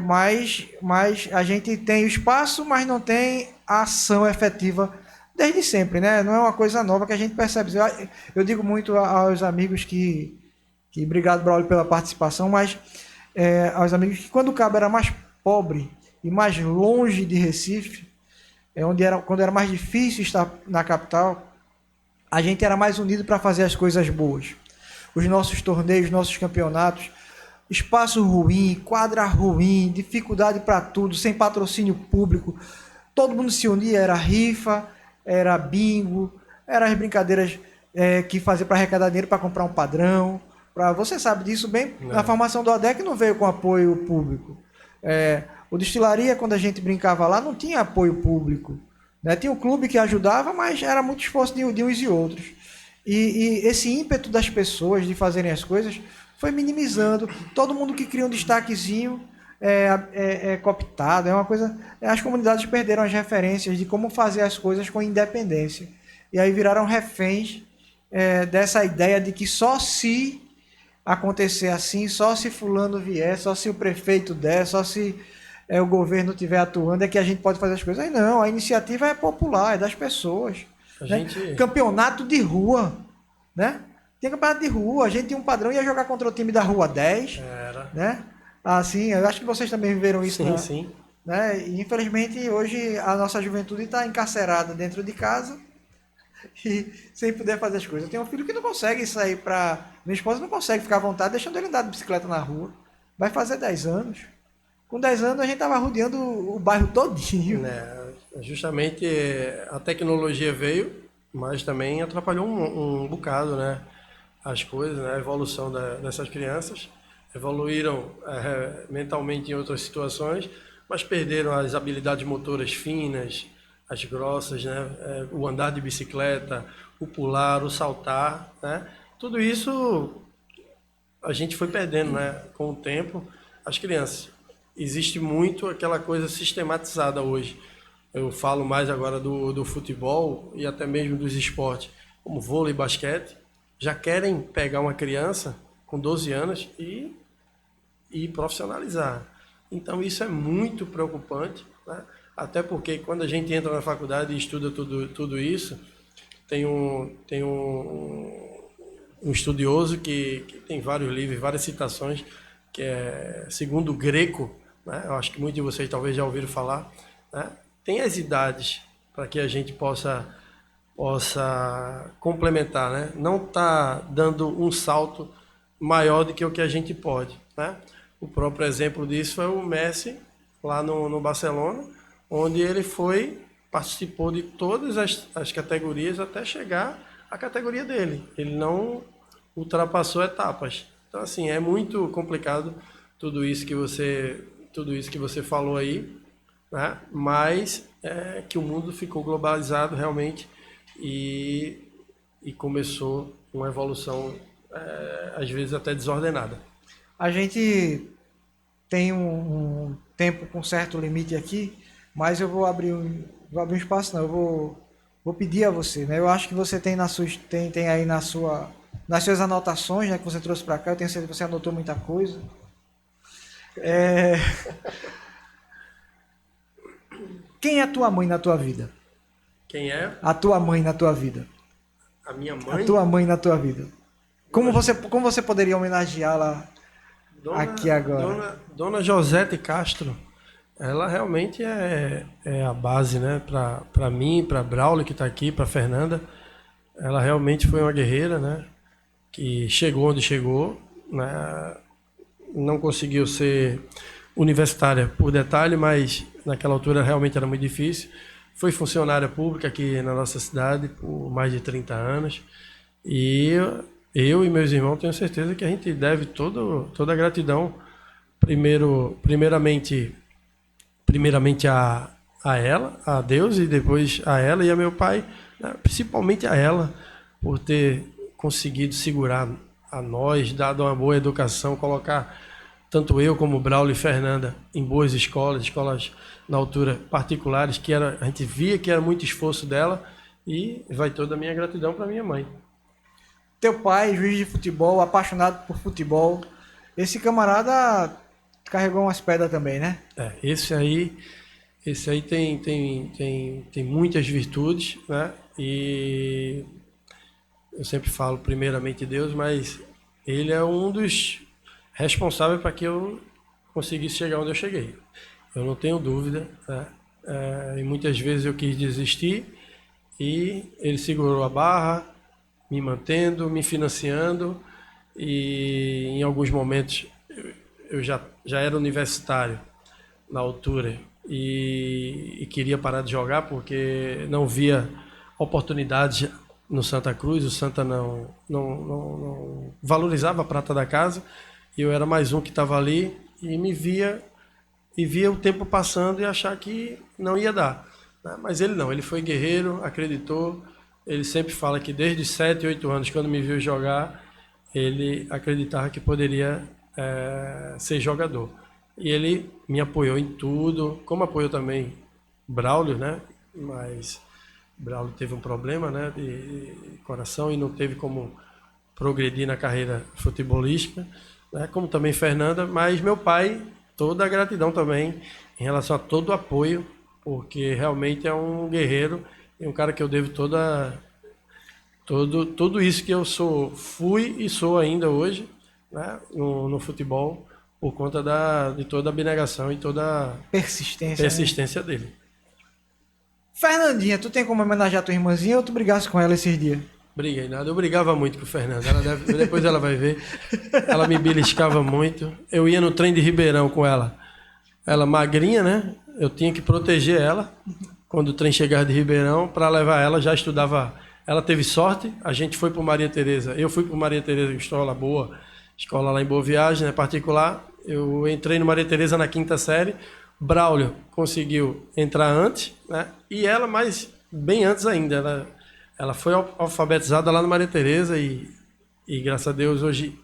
Mas a gente tem o espaço, mas não tem a ação efetiva desde sempre, né? Não é uma coisa nova que a gente percebe. Eu digo muito aos amigos que obrigado, Braulio, pela participação, mas aos amigos que quando o cabo era mais pobre e mais longe de Recife, quando era mais difícil estar na capital, a gente era mais unido para fazer as coisas boas. Os nossos torneios, nossos campeonatos, espaço ruim, quadra ruim, dificuldade para tudo, sem patrocínio público, todo mundo se unia, era rifa, era bingo, eram as brincadeiras que fazia para arrecadar dinheiro para comprar um padrão. Você sabe disso bem, na formação do ADEC não veio com apoio público. O Destilaria, quando a gente brincava lá, não tinha apoio público, né? Tinha um clube que ajudava, mas era muito esforço de uns e outros. E esse ímpeto das pessoas de fazerem as coisas foi minimizando. Todo mundo que cria um destaquezinho é cooptado, é uma coisa. As comunidades perderam as referências de como fazer as coisas com independência. E aí viraram reféns dessa ideia de que só se acontecer assim, só se fulano vier, só se o prefeito der, só se o governo estiver atuando é que a gente pode fazer as coisas. Aí não, a iniciativa é popular, é das pessoas. Né? Campeonato de rua, né? Tem campeonato de rua, a gente tinha um padrão, ia jogar contra o time da Rua 10. Era. Né? Assim, eu acho que vocês também viveram isso. Sim, sim. Né? E infelizmente hoje a nossa juventude está encarcerada dentro de casa e sem poder fazer as coisas. Eu tenho um filho que não consegue sair para... Minha esposa não consegue ficar à vontade deixando ele andar de bicicleta na rua. Vai fazer 10 anos. Com 10 anos a gente estava rodeando o bairro todinho. Justamente a tecnologia veio, mas também atrapalhou um bocado, né? As coisas, né? A evolução dessas crianças. Evoluíram mentalmente em outras situações, mas perderam as habilidades motoras finas, as grossas, né? O andar de bicicleta, o pular, o saltar, né? Tudo isso a gente foi perdendo, né? Com o tempo, as crianças. Existe muito aquela coisa sistematizada hoje. Eu falo mais agora do futebol e até mesmo dos esportes, como vôlei e basquete. Já querem pegar uma criança com 12 anos e profissionalizar. Então isso é muito preocupante, né? Até porque quando a gente entra na faculdade e estuda tudo isso, tem um estudioso que tem vários livros, várias citações, que é segundo o Greco, né? Eu acho que muitos de vocês talvez já ouviram falar, né? Tem as idades para que a gente possa complementar, né? Não está dando um salto maior do que o que a gente pode, né? O próprio exemplo disso foi o Messi, lá no Barcelona, onde ele foi participou de todas as categorias até chegar à categoria dele. Ele não ultrapassou etapas. Então, assim, é muito complicado tudo isso que você falou aí, né? Mas que o mundo ficou globalizado realmente e começou uma evolução, às vezes até desordenada. A gente tem um tempo com certo limite aqui, mas eu vou abrir um espaço, não, eu vou pedir a você, né? Eu acho que você tem tem aí nas suas anotações, né, que você trouxe para cá, eu tenho certeza que você anotou muita coisa. Quem é a tua mãe na tua vida? Quem é? A tua mãe na tua vida. A minha mãe? A tua mãe na tua vida. Como você poderia homenageá-la aqui agora? Dona Josete Castro, ela realmente é a base, né? Para mim, para Braulio que está aqui, para Fernanda. Ela realmente foi uma guerreira, né? Que chegou onde chegou, né? Não conseguiu ser universitária por detalhe, mas naquela altura realmente era muito difícil. Foi funcionária pública aqui na nossa cidade por mais de 30 anos. E eu e meus irmãos tenho certeza que a gente deve toda a gratidão, primeiramente a ela, a Deus, e depois a ela e a meu pai, né? Principalmente a ela, por ter conseguido segurar a nós, dado uma boa educação, colocar tanto eu como Braulio e Fernanda em boas escolas na altura particulares, a gente via que era muito esforço dela, e vai toda a minha gratidão para minha mãe. Teu pai, juiz de futebol, apaixonado por futebol, esse camarada carregou umas pedras também, né? Esse aí tem muitas virtudes, né? E eu sempre falo primeiramente Deus, mas ele é um dos responsáveis para que eu conseguisse chegar onde eu cheguei. Eu não tenho dúvida, né? E muitas vezes eu quis desistir e ele segurou a barra, me mantendo, me financiando, e em alguns momentos eu já era universitário na altura e queria parar de jogar porque não via oportunidades no Santa Cruz. O Santa não valorizava a prata da casa, e eu era mais um que estava ali e via o tempo passando e achar que não ia dar, né? Mas ele não, ele foi guerreiro, acreditou. Ele sempre fala que desde 7, 8 anos, quando me viu jogar, ele acreditava que poderia ser jogador. E ele me apoiou em tudo, como apoiou também Braulio, né? Mas Braulio teve um problema, né, de coração e não teve como progredir na carreira futebolística, né? Como também Fernanda, mas meu pai, toda a gratidão também em relação a todo o apoio, porque realmente é um guerreiro e um cara que eu devo tudo isso que eu fui e sou ainda hoje, né, no futebol, por conta de toda a abnegação e toda a persistência, né, dele. Fernandinha, tu tem como homenagear tua irmãzinha ou tu brigasse com ela esses dias? Briguei nada, eu brigava muito com o Fernando, depois ela vai ver. Ela me beliscava muito. Eu ia no trem de Ribeirão com ela. Ela magrinha, né? Eu tinha que proteger ela quando o trem chegava de Ribeirão para levar ela. Já estudava. Ela teve sorte, a gente foi para Maria Tereza. Eu fui para Maria Tereza, escola boa, escola lá em Boa Viagem, né, particular. Eu entrei no Maria Tereza na 5ª série. Braulio conseguiu entrar antes, né? E ela bem antes ainda. Ela foi alfabetizada lá no Maria Tereza e graças a Deus hoje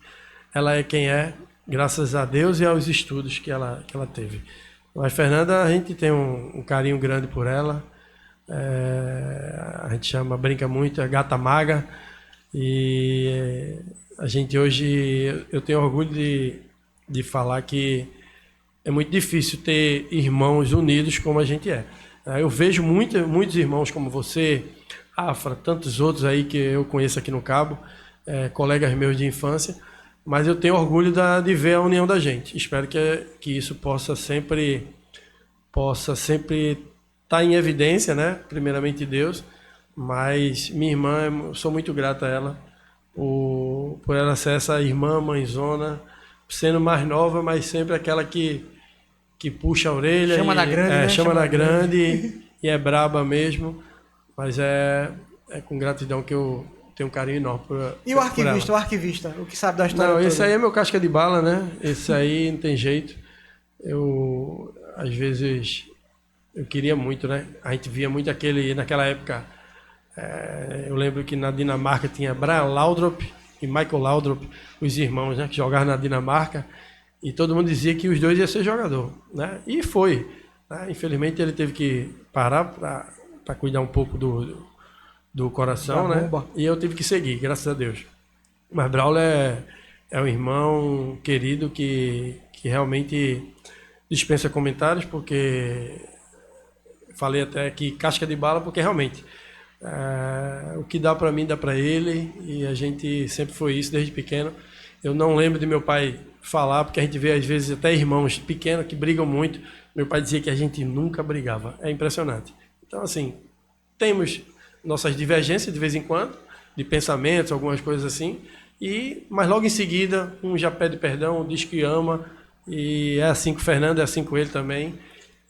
ela é quem é, graças a Deus e aos estudos que ela teve. Mas Fernanda, a gente tem um carinho grande por ela. A gente brinca muito, é gata maga. E a gente hoje, eu tenho orgulho de falar que é muito difícil ter irmãos unidos como a gente é. Eu vejo muitos irmãos como você, Afra, tantos outros aí que eu conheço aqui no Cabo, colegas meus de infância, mas eu tenho orgulho de ver a união da gente. Espero que isso possa sempre estar em evidência, né? Primeiramente Deus, mas minha irmã, eu sou muito grato a ela por ela ser essa irmã mãezona, sendo mais nova, mas sempre aquela que puxa a orelha, chama na grande, né? chama na grande e é braba mesmo, mas é com gratidão que eu tenho um carinho enorme E por o arquivista, o que sabe da história Não, toda? esse aí é meu casca de bala, né? Esse aí não tem jeito. Eu, às vezes, eu queria muito, né? A gente via muito naquela época, eu lembro que na Dinamarca tinha Brian Laudrup e Michael Laudrup, os irmãos, né? Que jogavam na Dinamarca, e todo mundo dizia que os dois iam ser jogador, né? E foi. Né? Infelizmente ele teve que parar para cuidar um pouco do coração, né? E eu tive que seguir, graças a Deus. Mas Braulio é um irmão querido que realmente dispensa comentários, porque falei até que casca de bala, porque realmente o que dá para mim, dá para ele, e a gente sempre foi isso desde pequeno. Eu não lembro de meu pai falar, porque a gente vê às vezes até irmãos pequenos que brigam muito. Meu pai dizia que a gente nunca brigava. É impressionante. Então, assim, temos nossas divergências de vez em quando, de pensamentos, algumas coisas assim, mas logo em seguida um já pede perdão, diz que ama, e é assim com o Fernando, é assim com ele também,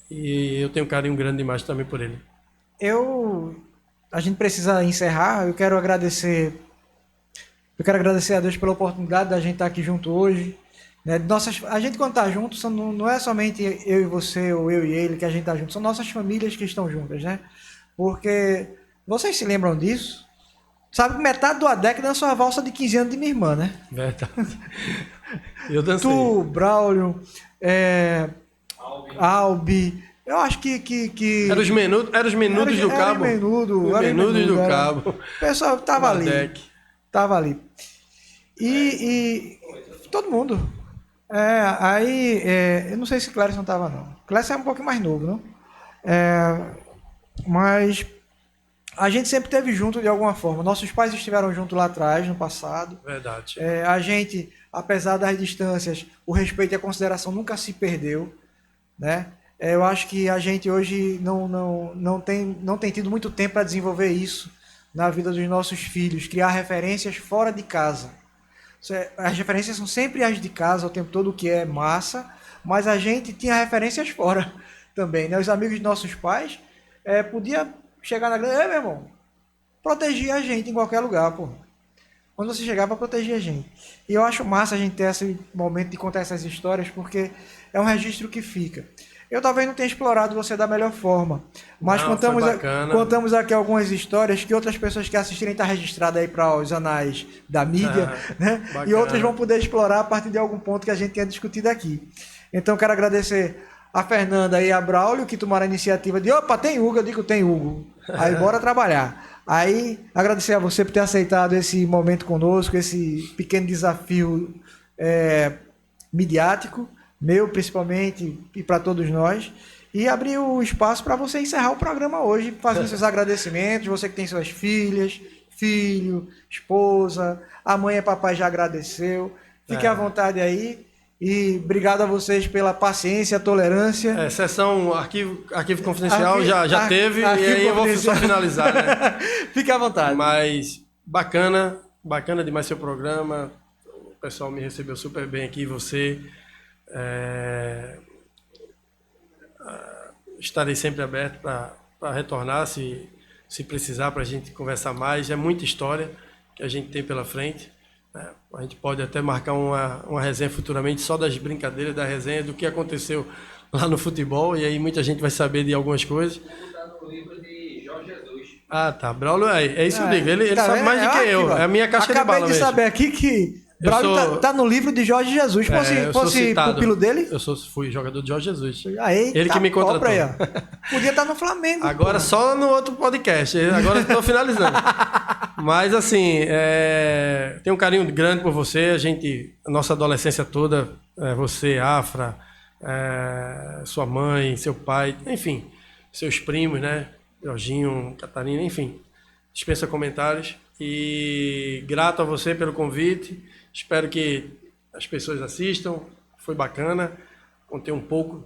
e eu tenho um carinho grande demais também por ele. A gente precisa encerrar. Eu quero agradecer a Deus pela oportunidade da gente estar aqui junto hoje, né? A gente, quando está junto, não é somente eu e você, ou eu e ele que a gente está junto, são nossas famílias que estão juntas, né? Porque vocês se lembram disso? Sabe que metade do ADEC dançou a valsa de 15 anos de minha irmã, né? Verdade. Eu dancei. Tu, Braulio, Albi. Eu acho que... Era os menudos do Cabo. Menudos do Cabo. O pessoal tava ali. ADEC. Tava ali. E todo mundo. Eu não sei se Clérisson tava, não. Clérisson é um pouco mais novo, não? Mas a gente sempre esteve junto de alguma forma. Nossos pais estiveram juntos lá atrás, no passado. Verdade. A gente, apesar das distâncias, o respeito e a consideração nunca se perdeu, né? Eu acho que a gente hoje não tem tido muito tempo para desenvolver isso na vida dos nossos filhos, criar referências fora de casa. As referências são sempre as de casa o tempo todo, o que é massa, mas a gente tinha referências fora também, né? Os amigos de nossos pais podia chegar na grande, meu irmão, protegia a gente em qualquer lugar, pô. Quando você chegava, protegia a gente. E eu acho massa a gente ter esse momento de contar essas histórias, porque é um registro que fica. Eu talvez não tenha explorado você da melhor forma, mas contamos aqui algumas histórias que outras pessoas que assistirem está registrado aí para os anais da mídia, né? Bacana. E outras vão poder explorar a partir de algum ponto que a gente tenha discutido aqui. Então, quero agradecer a Fernanda e a Braulio, que tomaram a iniciativa de, opa, tem Hugo, eu digo tem Hugo, aí bora trabalhar. Aí, agradecer a você por ter aceitado esse momento conosco, esse pequeno desafio midiático, meu principalmente, e para todos nós, e abrir o espaço para você encerrar o programa hoje, fazendo seus agradecimentos, você que tem suas filhas, filho, esposa, a mãe e papai já agradeceu, fique à vontade aí, e obrigado a vocês pela paciência, tolerância. Sessão arquivo confidencial já teve, e aí eu vou só finalizar, né? Fique à vontade. Mas bacana demais seu programa, o pessoal me recebeu super bem aqui, você... estarei sempre aberto para retornar se precisar, para a gente conversar mais. É muita história que a gente tem pela frente, né? A gente pode até marcar uma resenha futuramente só das brincadeiras da resenha, do que aconteceu lá no futebol, e aí muita gente vai saber de algumas coisas. Vou botar no livro de Jorge Jesus. Ah, tá. Braulio é isso que eu digo. Ele sabe mais do que eu. É a minha casca de bala mesmo. Acabei de saber aqui que Braulio tá no livro de Jorge Jesus. Fosse pupilo dele? Fui jogador de Jorge Jesus. Aí, ele que me contratou. Aí, podia estar no Flamengo. Agora só no outro podcast. Agora estou finalizando. Mas assim, tenho um carinho grande por você. A nossa adolescência toda, você, Afra, sua mãe, seu pai, enfim, seus primos, né? Jorginho, Catarina, enfim. Dispensa comentários. E grato a você pelo convite. Espero que as pessoas assistam. Foi bacana. Contei um pouco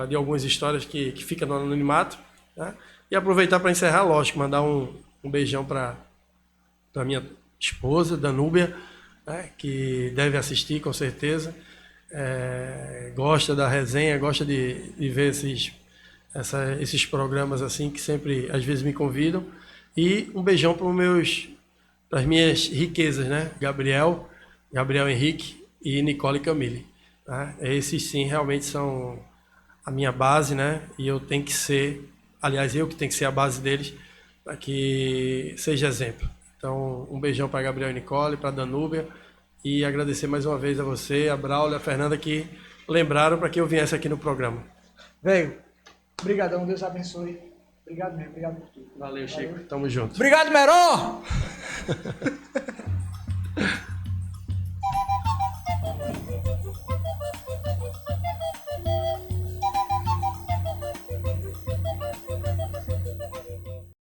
de algumas histórias que ficam no anonimato. Tá? E aproveitar para encerrar, lógico, mandar um beijão para minha esposa, Danúbia, né? Que deve assistir com certeza. Gosta da resenha, gosta de ver esses programas assim que sempre às vezes me convidam. E um beijão para as minhas riquezas, né? Gabriel Henrique e Nicole Camille. Tá? Esses sim realmente são a minha base, né? E eu tenho que ser, aliás, eu que tenho que ser a base deles para que seja exemplo. Então, um beijão para Gabriel e Nicole, para Danúbia, e agradecer mais uma vez a você, a Braulio, a Fernanda, que lembraram para que eu viesse aqui no programa. Velho, obrigadão, Deus abençoe. Obrigado mesmo, obrigado por tudo. Valeu, Chico. Tamo junto. Obrigado, Meron!